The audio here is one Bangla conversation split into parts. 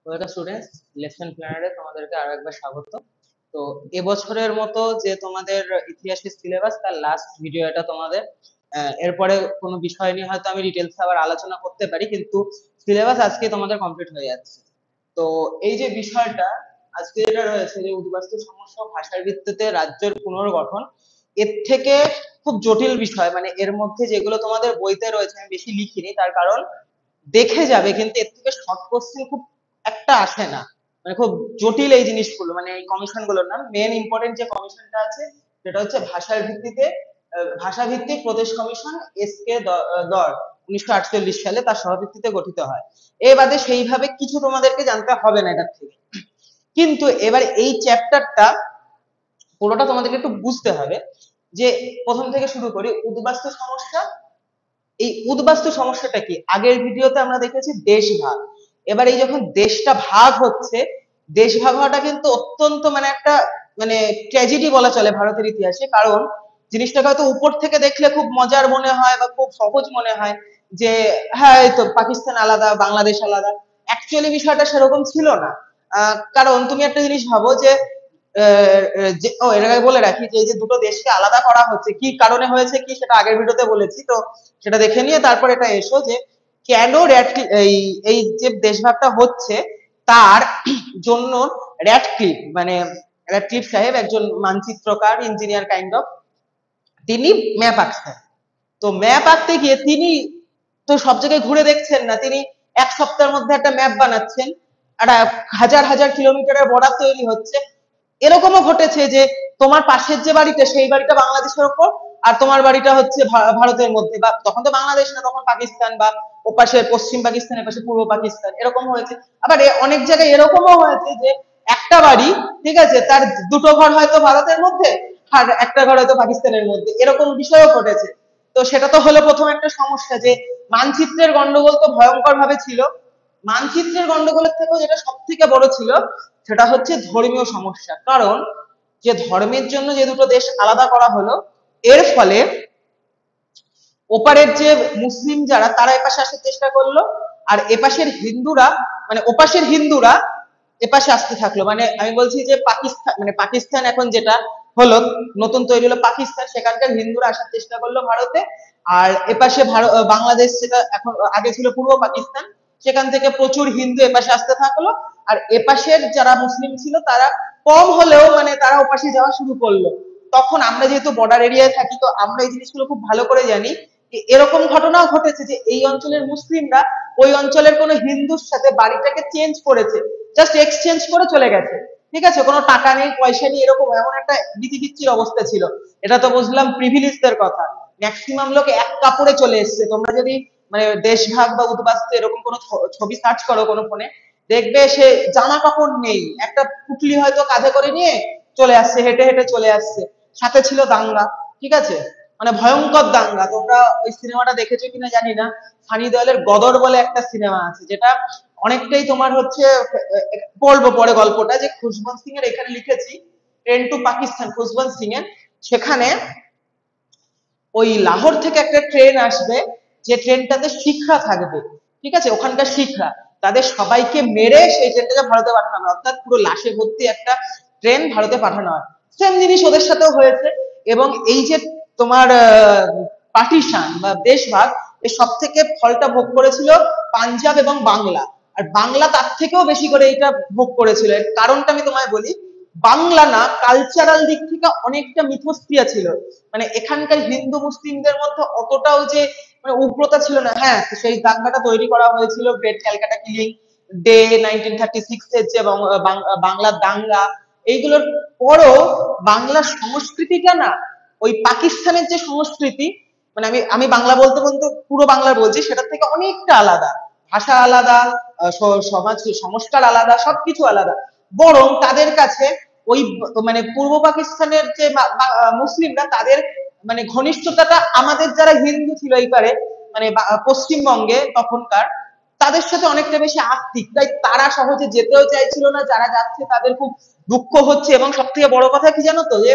ওয়েলকাম স্টুডেন্টস, লেসন প্ল্যানারে তোমাদেরকে আরো একবার স্বাগত। তো এবছরের মতো যে তোমাদের ইতিহাসের সিলেবাস তার লাস্ট ভিডিও এটা তোমাদের। এরপরে কোনো বিষয় নিয়ে হয়তো আমি ডিটেলস আবার আলোচনা করতে পারি, কিন্তু সিলেবাস আজকে তোমাদের কমপ্লিট হয়ে যাচ্ছে। তো এই যে বিষয়টা আজকে যেটা রয়েছে যে উদ্বাস্তু সমস্যা ও ভাষার ভিত্তিতে রাজ্যের পুনর্গঠন, এর থেকে খুব জটিল বিষয়, মানে এর মধ্যে যেগুলো তোমাদের বইতে রয়েছে আমি বেশি লিখিনি, তার কারণ দেখে যাবে, কিন্তু এর থেকে শর্ট কোশ্চেন খুব একটা আসে না। মানে খুব জটিল এই জিনিসগুলো, মানে এই কমিশন গুলোর নাম মেন ইম্পর্টেন্ট যে কমিশনটা আছে সেটা হচ্ছে ভাষার ভিত্তিতে ভাষা ভিত্তিক প্রদেশ কমিশন, দর 1948 সালে তার সভাপতিত্বে গঠিত হয়। এ বাদে সেইভাবে কিছু তোমাদেরকে জানতে হবে না এটার থেকে। কিন্তু এবার এই চ্যাপ্টারটা পুরোটা তোমাদেরকে একটু বুঝতে হবে। যে প্রথম থেকে শুরু করি, উদ্বাস্তু সমস্যা। এই উদ্বাস্তু সমস্যাটা কি? আগের ভিডিওতে আমরা দেখেছি দেশ ভাগ। এবার এই যখন দেশটা ভাগ হচ্ছে, দেশ ভাগ হওয়াটা কিন্তু অত্যন্ত মানে একটা মানে ট্র্যাজেডি বলা চলে ভারতের ইতিহাসে। কারণ জিনিসটাকে হয়তো উপর থেকে দেখলে খুব মজার মনে হয় বা খুব সহজ মনে হয় যে হ্যাঁ এই তো পাকিস্তান আলাদা, বাংলাদেশ আলাদা। অ্যাকচুয়ালি বিষয়টা সেরকম ছিল না। কারণ তুমি একটা জিনিস ভাবো যে এর আগে বলে রাখি যে এই যে দুটো দেশকে আলাদা করা হচ্ছে কি কারণে হয়েছে, কি সেটা আগের ভিডিওতে বলেছি, তো সেটা দেখে নিয়ে তারপর এটা এসো যে কেন এই এই যে দেশভাগটা হচ্ছে তার জন্য র্যাডক্লিফ, মানে র্যাডক্লিফ সাহেব একজন মানচিত্রকার, ইঞ্জিনিয়ার কাইন্ড অফ, তিনি ম্যাপ আঁকছেন। তো ম্যাপ আঁকতে গিয়ে তিনি তো সব জায়গায় ঘুরে দেখছেন না, তিনি এক সপ্তাহের মধ্যে একটা ম্যাপ বানাচ্ছেন, একটা হাজার হাজার কিলোমিটারের বর্ডার তৈরি হচ্ছে। এরকমও ঘটেছে যে তোমার পাশের যে বাড়িটা সেই বাড়িটা বাংলাদেশের ওপর, আর তোমার বাড়িটা হচ্ছে ভারতের মধ্যে, বা তখন তো বাংলাদেশ না, তখন পাকিস্তান, বা ওপাশে পশ্চিম পাকিস্তান এপাশে পূর্ব পাকিস্তান, এরকম হয়েছে। আবার অনেক জায়গায় এরকমও হয়েছে যে একটা বাড়ি, ঠিক আছে, তার দুটো ঘর হয়তো ভারতের মধ্যে আর একটা ঘর হয়তো পাকিস্তানের মধ্যে, এরকম বিষয়ও ঘটেছে। তো সেটা তো হলো প্রথম একটা সমস্যা, যে মানচিত্রের গন্ডগোল তো ভয়ঙ্কর ভাবে ছিল। মানচিত্রের গন্ডগোলের থেকেও যেটা সব থেকে বড় ছিল সেটা হচ্ছে ধর্মীয় সমস্যা। কারণ যে ধর্মের জন্য যে দুটো দেশ আলাদা করা হলো, এর ফলে ওপারের যে মুসলিম যারা তারা এপাশে আসার চেষ্টা করলো, আর এপাশের হিন্দুরা, মানে ওপাশের হিন্দুরা এপাশে আসতে থাকলো। মানে আমি বলছি যে পাকিস্তান, মানে পাকিস্তান এখন যেটা হলো, নতুন তৈরি হলো পাকিস্তান, সেখানকার হিন্দুরা আসার চেষ্টা করলো ভারতে। আর এপাশে বাংলাদেশ, যেটা এখন আগে ছিল পূর্ব পাকিস্তান, সেখান থেকে প্রচুর হিন্দু এপাশে আসতে থাকলো। আর এপাশের যারা মুসলিম ছিল তারা কম হলেও মানে তারা ওপাশে যাওয়া শুরু করলো। তখন আমরা যেহেতু বর্ডার এরিয়ায় থাকি, তো আমরা এই জিনিসগুলো খুব ভালো করে জানি। এরকম ঘটনাও ঘটেছে যে এই অঞ্চলের মুসলিমরা ওই অঞ্চলের কোনো হিন্দুর সাথে বাড়িটাকে চেঞ্জ করেছে, জাস্ট এক্সচেঞ্জ করে চলে গেছে। ঠিক আছে, কোনো টাকা নেই, পয়সা নেই, এরকম এমন একটা বিচিকিচ্ছির অবস্থা ছিল। এটা তো বুঝলাম প্রিভিলেজদের কথা। ম্যাক্সিমাম লোক এক কাপড়ে চলে এসছে। তোমরা যদি মানে দেশভাগ বা উদ্বাস্তু এরকম কোনো ছবি সার্চ করো কোনো ফোনে, দেখবে সে জামা কাপড় নেই, একটা পুটলি হয়তো কাঁধে করে নিয়ে চলে আসছে, হেঁটে হেঁটে চলে আসছে। সাথে ছিল দাঙ্গা, ঠিক আছে, মানে ভয়ঙ্কর দাঙ্গা। তোমরা ওই সিনেমাটা দেখেছো কিনা জানি না, সানি দেওয়ালের গদর বলে একটা সিনেমা আছে, যেটা অনেকটাই তোমার হচ্ছে বলবো পরে গল্পটা, যে খুশবন্ত সিং এর এখানে লিখেছি ট্রেন টু পাকিস্তান, খুশবন্ত সিং এর সেখানে ওই লাহোর থেকে একটা ট্রেন আসবে, যে ট্রেনটাতে শিখরা থাকবে, ঠিক আছে, ওখানকার শিখরা, তাদের সবাইকে মেরে সেই ট্রেনটাকে ভারতে পাঠানো হয়, অর্থাৎ পুরো লাশে ভর্তি একটা ট্রেন ভারতে পাঠানো হয়। সেম জিনিস ওদের সাথেও হয়েছে। এবং এই যে তোমার পার্টিশন বা দেশভাগ, এর সব থেকে ফলটা ভোগ করেছিল পাঞ্জাব এবং বাংলা। আর বাংলা তার থেকেও বেশি করে এটা ভোগ করেছিল। এর কারণটা আমি তোমায় বলি। বাংলা না কালচারাল দিক থেকে অনেকটা মিথস্ক্রিয়া ছিল, মানে এখানকার হিন্দু মুসলিমদের মধ্যে অতটাও যে মানে উগ্রতা ছিল না। হ্যাঁ, সেই দাঙ্গাটা তৈরি করা হয়েছিল গ্রেট ক্যালকাটা কিলিং ডে 1936 এর যে বাংলার দাঙ্গা, এইগুলোর পরও বাংলার সংস্কৃতিটা না ওই পাকিস্তানের যে সংস্কৃতি, মানে আমি আমি বাংলা বলতে বলতে পুরো বাংলা বলছি, সেটার থেকে অনেকটা আলাদা। ভাষা আলাদা, সমাজ সংস্কার আলাদা, সবকিছু আলাদা। বরং তাদের কাছে ওই মানে পূর্ব পাকিস্তানের যে মুসলিমরা, তাদের মানে ঘনিষ্ঠতাটা আমাদের যারা হিন্দু ছিল এইবারে, মানে পশ্চিমবঙ্গে তখনকার, তাদের সাথে অনেকটা বেশি আত্মিক, তাই তারা সহজে যেতেও চাইছিল না। যারা যাচ্ছে তাদের খুব দুঃখ হচ্ছে। এবং সব থেকে বড় কথা কি জানো তো, যে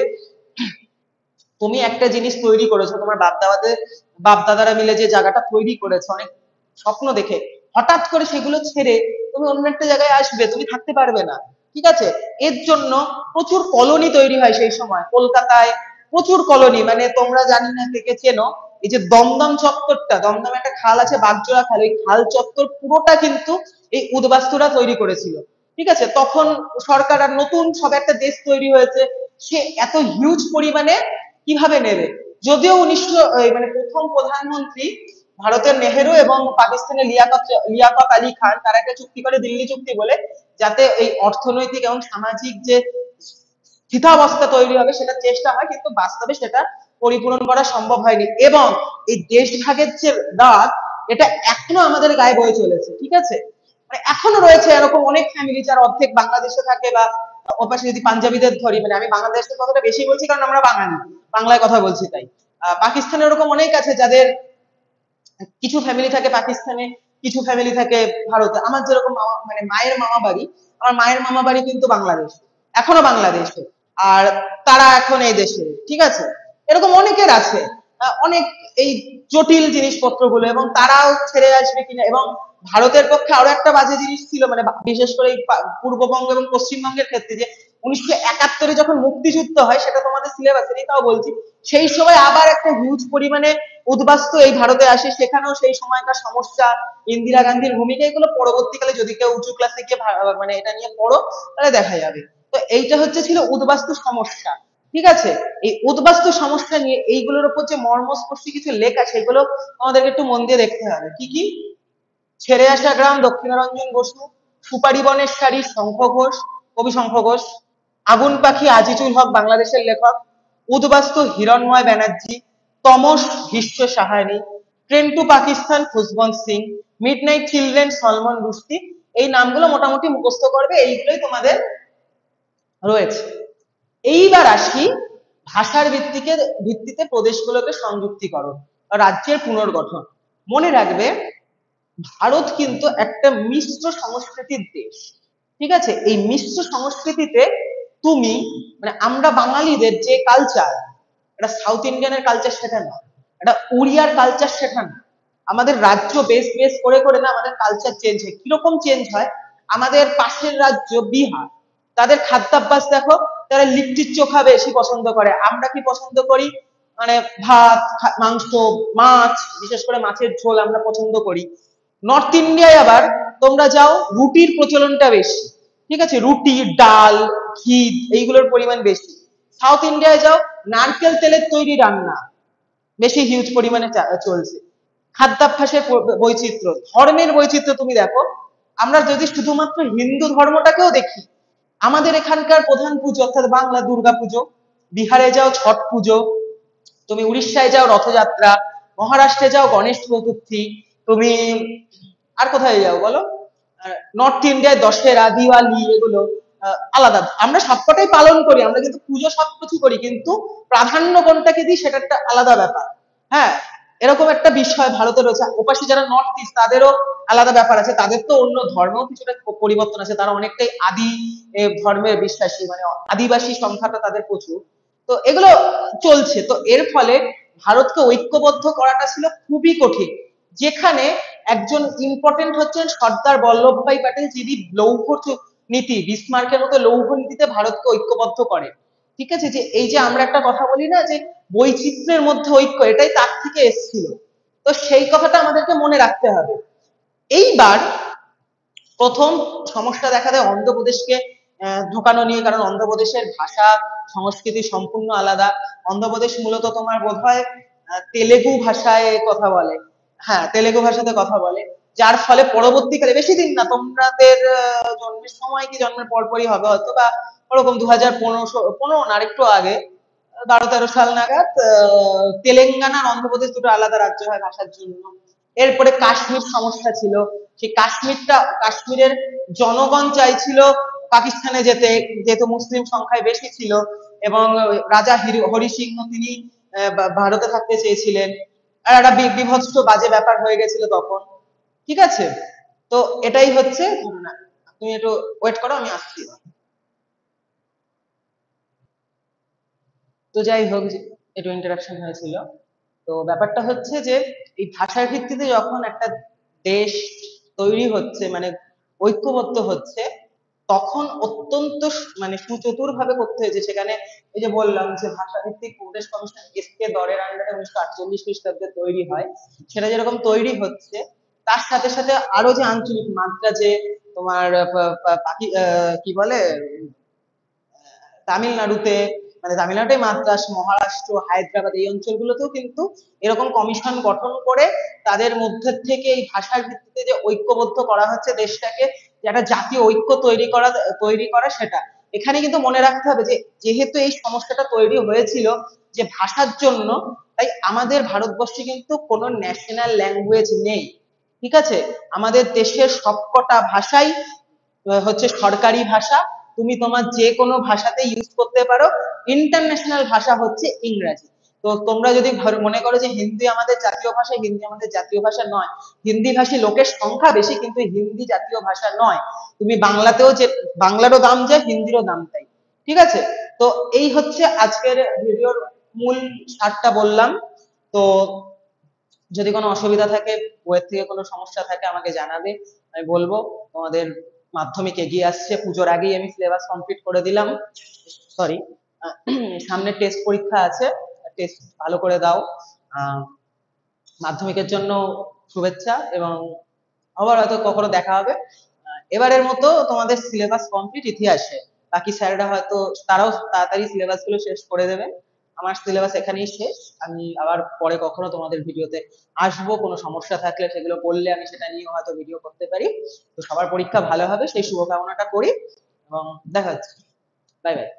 তুমি একটা জিনিস তৈরি করেছো, তোমার বাপ দাদারা মিলে যে জায়গাটা তৈরি করেছে অনেক স্বপ্ন দেখে, হঠাৎ করে সেগুলো ছেড়ে তুমি অন্য একটা জায়গায় আসবে, তুমি থাকতে পারবে না। ঠিক আছে, এর জন্য প্রচুর কলোনি তৈরি হয় সেই সময় কলকাতায়, প্রচুর কলোনি, মানে তোমরা জানি না থেকে চেনো, এই যে দমদম চত্বরটা, দমদমে একটা খাল আছে বাগজোড়া খাল, ওই খাল চত্বর পুরোটা কিন্তু এই উদ্বাস্তুরা তৈরি করেছিল। ঠিক আছে, তখন সরকার আর নতুন সব একটা দেশ তৈরি হয়েছে, সে এত হিউজ পরিমাণে কিভাবে নেবে। যদিও মানে প্রথম প্রধানমন্ত্রী ভারতের নেহেরু এবং পাকিস্তানের লিয়াকত আলী খান তারা একটা চুক্তি করে, দিল্লি চুক্তি বলে, যাতে এই অর্থনৈতিক এবং সামাজিক যে স্থিতাবস্থা তৈরি হবে সেটা চেষ্টা হয়, কিন্তু বাস্তবে সেটা পরিপূরণ করা সম্ভব হয়নি। এবং এই দেশভাগের যে দাগ, এটা এখনো আমাদের গায়ে বয়ে চলেছে। ঠিক আছে, মানে এখনো রয়েছে এরকম অনেক ফ্যামিলি যারা অর্ধেক বাংলাদেশে থাকে, বা ওপাশে যদি পাঞ্জাবিদের ধরি, মানে আমি বাংলাদেশের কথাটা বেশি বলছি কারণ আমরা বাঙালি, বাংলায় কথা বলছি তাই। পাকিস্তানে এরকম অনেক আছে যাদের কিছু ফ্যামিলি থাকে পাকিস্তানে, কিছু ফ্যামিলি থাকে ভারতে। আমার যেরকম মানে মায়ের মামা বাড়ি, আমার মায়ের মামা বাড়ি কিন্তু বাংলাদেশে, এখনো বাংলাদেশে, আর তারা এখন এই দেশে। ঠিক আছে, এরকম অনেকের আছে অনেক এই জটিল জিনিসপত্রগুলো, এবং তারাও ছেড়ে আসবে কিনা। এবং ভারতের পক্ষে আরো একটা বাজে জিনিস ছিল, মানে বিশেষ করে এই পূর্ববঙ্গ এবং পশ্চিমবঙ্গের ক্ষেত্রে, যে 1971-এ যখন মুক্তিযুদ্ধ হয়, সেটা তোমাদের সিলেবাসে নেই তাও বলছি, সেই সময় আবার একটা হিউজ পরিমাণে উদ্বাস্তু এই ভারতে আসে, সেখানেও সেই সময়কার সমস্যা, ইন্দিরা গান্ধীর ভূমিকা, এগুলো পরবর্তীকালে যদি কেউ উঁচু ক্লাসে গিয়ে মানে এটা নিয়ে পড়ো তাহলে দেখা যাবে। তো এইটা হচ্ছে ছিল উদ্বাস্তু সমস্যা। ঠিক আছে, এই উদ্বাস্তু সমস্যা নিয়ে এইগুলোর উপর যে মর্মস্পর্শী কিছু লেখা, সেগুলো আমাদেরকে একটু মন দিয়ে দেখতে হবে। কি কি? ছেড়ে আসা গ্রাম দক্ষিণারঞ্জন বসু, সুপারি বনের সারি শঙ্খ ঘোষ, কবি শঙ্খ ঘোষ, আগুন পাখি আজিজুল হক বাংলাদেশের লেখক, উদ্বাস্তু Hiranmay Banerjee, Tamas Bhisham Sahni, train to Pakistan Khushwant Singh, midnight children Salman Rushdie. এই নামগুলো মোটামুটি মুখস্থ করবে, এইগুলোই তোমাদের রয়েছে। এইবার আসি ভাষার ভিত্তিতে প্রদেশগুলোকে সংযুক্তিকরণ, রাজ্যের পুনর্গঠন। মনে রাখবে ভারত কিন্তু একটা মিশ্র সংস্কৃতির দেশ। ঠিক আছে, এই মিশ্র সংস্কৃতিতে তুমি, মানে আমরা বাঙালিদের যে কালচার, এটা সাউথ ইন্ডিয়ানের কালচার সেটা না, এটা উড়িয়ার কালচার সেটা না। আমাদের রাজ্য বেশ বেশ করে করে না আমাদের কালচার চেঞ্জ হয়। কিরকম চেঞ্জ হয়? আমাদের পাশের রাজ্য বিহার, তাদের খাদ্যাভ্যাস দেখো, তারা লিট্টির চোখা বেশি পছন্দ করে। আমরা কি পছন্দ করি? মানে ভাত, মাংস, মাছ, বিশেষ করে মাছের ঝোল আমরা পছন্দ করি। নর্থ ইন্ডিয়ায় আবার তোমরা যাও, রুটির প্রচলনটা বেশি। ঠিক আছে, রুটি, ডাল, ঘি, এইগুলোর পরিমাণ বেশি। সাউথ ইন্ডিয়ায় যাও, নারকেল তেলের তৈরি রান্না বেশি হিউজ পরিমাণে চলছে। খাদ্যাভ্যাসের বৈচিত্র্য, ধর্মের বৈচিত্র্য তুমি দেখো, আমরা যদি শুধুমাত্র হিন্দু ধর্মটাকেও দেখি, আমাদের এখানকার প্রধান পুজো অর্থাৎ বাংলা দুর্গা পুজো, বিহারে যাও ছট পুজো, তুমি উড়িষ্যায় যাও রথযাত্রা, মহারাষ্ট্রে যাও গণেশ চতুর্থী, তুমি আর কোথায় যাও বলো, নর্থ ইন্ডিয়ায় দশেরা, দিওয়ালি, এগুলো আলাদা। আমরা সবকটাই পালন করি, আমরা কিন্তু পুজো সবকিছু করি, কিন্তু প্রাধান্য কোনটাকে দিই সেটা একটা আলাদা ব্যাপার। হ্যাঁ, এরকম একটা বিষয় ভারতে রয়েছে। ওপাশে যারা নর্থ ইস্ট, তাদেরও আলাদা ব্যাপার আছে, তাদের তো অন্য ধর্মেও কিছুটা পরিবর্তন আছে, তারা অনেকটাই আদি ধর্মের বিশ্বাসী, মানে আদিবাসী সংখ্যাটা তাদের প্রচুর। তো এগুলো চলছে। তো এর ফলে ভারতকে ঐক্যবদ্ধ করাটা ছিল খুবই কঠিন, যেখানে একজন ইম্পর্টেন্ট হচ্ছেন সর্দার বল্লভভাই প্যাটেল, যিনি লৌহ নীতি, বিসমার্কের মতো লৌহ নীতিতে ভারতকে ঐক্যবদ্ধ করে। ঠিক আছে, যে এই যে আমরা একটা কথা বলি না যে বৈচিত্র্যের মধ্যে ঐক্য, এটাই তার থেকে এসেছিল। তো সেই কথাটা আমাদেরকে মনে রাখতে হবে। এইবার প্রথম সমস্যা দেখা দেয় অন্ধ্রপ্রদেশকে ঢোকানো নিয়ে, কারণ অন্ধ্রপ্রদেশের ভাষা সংস্কৃতি সম্পূর্ণ আলাদা। অন্ধ্রপ্রদেশ মূলত তোমার বোধহয় তেলেগু ভাষায় কথা বলে, হ্যাঁ তেলেগু ভাষাতে কথা বলে, যার ফলে পরবর্তীকালে, বেশি দিন না, তোমাদের জন্মের সময় কি জন্মের পরপরই হবে হয়তো, বা ওরকম 2015 না আরেকটু আগে, 12-13 সাল নাগাদ তেলেঙ্গানা আর অন্ধ্রপ্রদেশ দুটো আলাদা রাজ্য হয় ভাষার জন্য। এরপরে কাশ্মীর সমস্যা ছিল, সেই কাশ্মীরের জনগণ চাইছিল পাকিস্তানে যেতে, যেহেতু মুসলিম সংখ্যায় বেশি ছিল, এবং রাজা হরি সিংহ তিনি ভারতে থাকতে চেয়েছিলেন। আর একটা বিভৎস বাজে ব্যাপার হয়ে গেছিল তখন। ঠিক আছে, তো এটাই হচ্ছে ঘটনা। তুমি একটু ওয়েট করো, আমি আসছি। তো যাই হোক, একটু ইন্টারাকশন হয়েছিল। তো ব্যাপারটা হচ্ছে যে এই ভাষার ভিত্তিতে যখন একটা দেশ তৈরি হচ্ছে, মানে ঐক্যবদ্ধ হচ্ছে, তখন অত্যন্ত মানে সুচতুর ভাবে করতে হয়েছে। সেখানে এই যে বললাম যে ভাষাভিত্তিক প্রদেশ কমিশন এস.কে দরের আন্ডারে 1948 খ্রিস্টাব্দে তৈরি হয়, সেটা যেরকম তৈরি হচ্ছে, তার সাথে সাথে আরো যে আঞ্চলিক মাত্রা, যে তোমার কি বলে তামিলনাড়ুতে, মানে তামিলনাড়ুতে মাদ্রাজ, মহারাষ্ট্র, হায়দ্রাবাদ এই অঞ্চলগুলোতেও কিন্তু এরকম কমিশন গঠন করে তাদের মধ্যে থেকে এই ভাষার ভিত্তিতে যে ঐক্যবদ্ধ করা হচ্ছে দেশটাকে, যে একটা জাতীয় ঐক্য তৈরি করা সেটা। এখানে কিন্তু মনে রাখতে হবে যে যেহেতু এই সমস্যাটা তৈরি হয়েছিল যে ভাষার জন্য, তাই আমাদের ভারতবর্ষে কিন্তু কোনো ন্যাশনাল ল্যাঙ্গুয়েজ নেই। ঠিক আছে, আমাদের দেশের সবকটা ভাষাই হচ্ছে সরকারি ভাষা। তুমি তোমার যে কোনো ভাষাতে ইউজ করতে পারো। ইন্টারন্যাশনাল ভাষা হচ্ছে ইংরাজি। তো তোমরা যদি মনে করো যে হিন্দি আমাদের জাতীয় ভাষা, হিন্দি আমাদের জাতীয় ভাষা নয়। হিন্দি ভাষী লোকের সংখ্যা বেশি, কিন্তু হিন্দি জাতীয় ভাষা নয়। তুমি বাংলাতেও যে বাংলারও দাম যায়, হিন্দিরও দাম তাই। ঠিক আছে, তো এই হচ্ছে আজকের ভিডিওর মূল সারটা বললাম। তো যদি কোনো অসুবিধা থাকে, বইয়ের থেকে কোনো সমস্যা থাকে আমাকে জানাবে, আমি বলবো। তোমাদের মাধ্যমিক এগিয়ে আসছে, পুজোর আগেই আমি সিলেবাস কমপ্লিট করে দিলাম। সরি, সামনে টেস্ট পরীক্ষা আছে, টেস্ট ভালো করে দাও। আহ, মাধ্যমিকের জন্য শুভেচ্ছা, এবং আবার হয়তো কখনো দেখা হবে। এবারের মতো তোমাদের সিলেবাস কমপ্লিট ইতিহাসে। বাকি স্যাররা হয়তো তারাও তাড়াতাড়ি সিলেবাস গুলো শেষ করে দেবে। আমার সিলেবাস এখানেই শেষ। আমি আবার পরে কখনো তোমাদের ভিডিওতে আসবো, কোনো সমস্যা থাকলে সেগুলো বললে আমি সেটা নিয়ে হয়তো ভিডিও করতে পারি। তো সবার পরীক্ষা ভালো হবে সেই শুভকামনাটা করি, এবং দেখা হচ্ছে। Bye bye.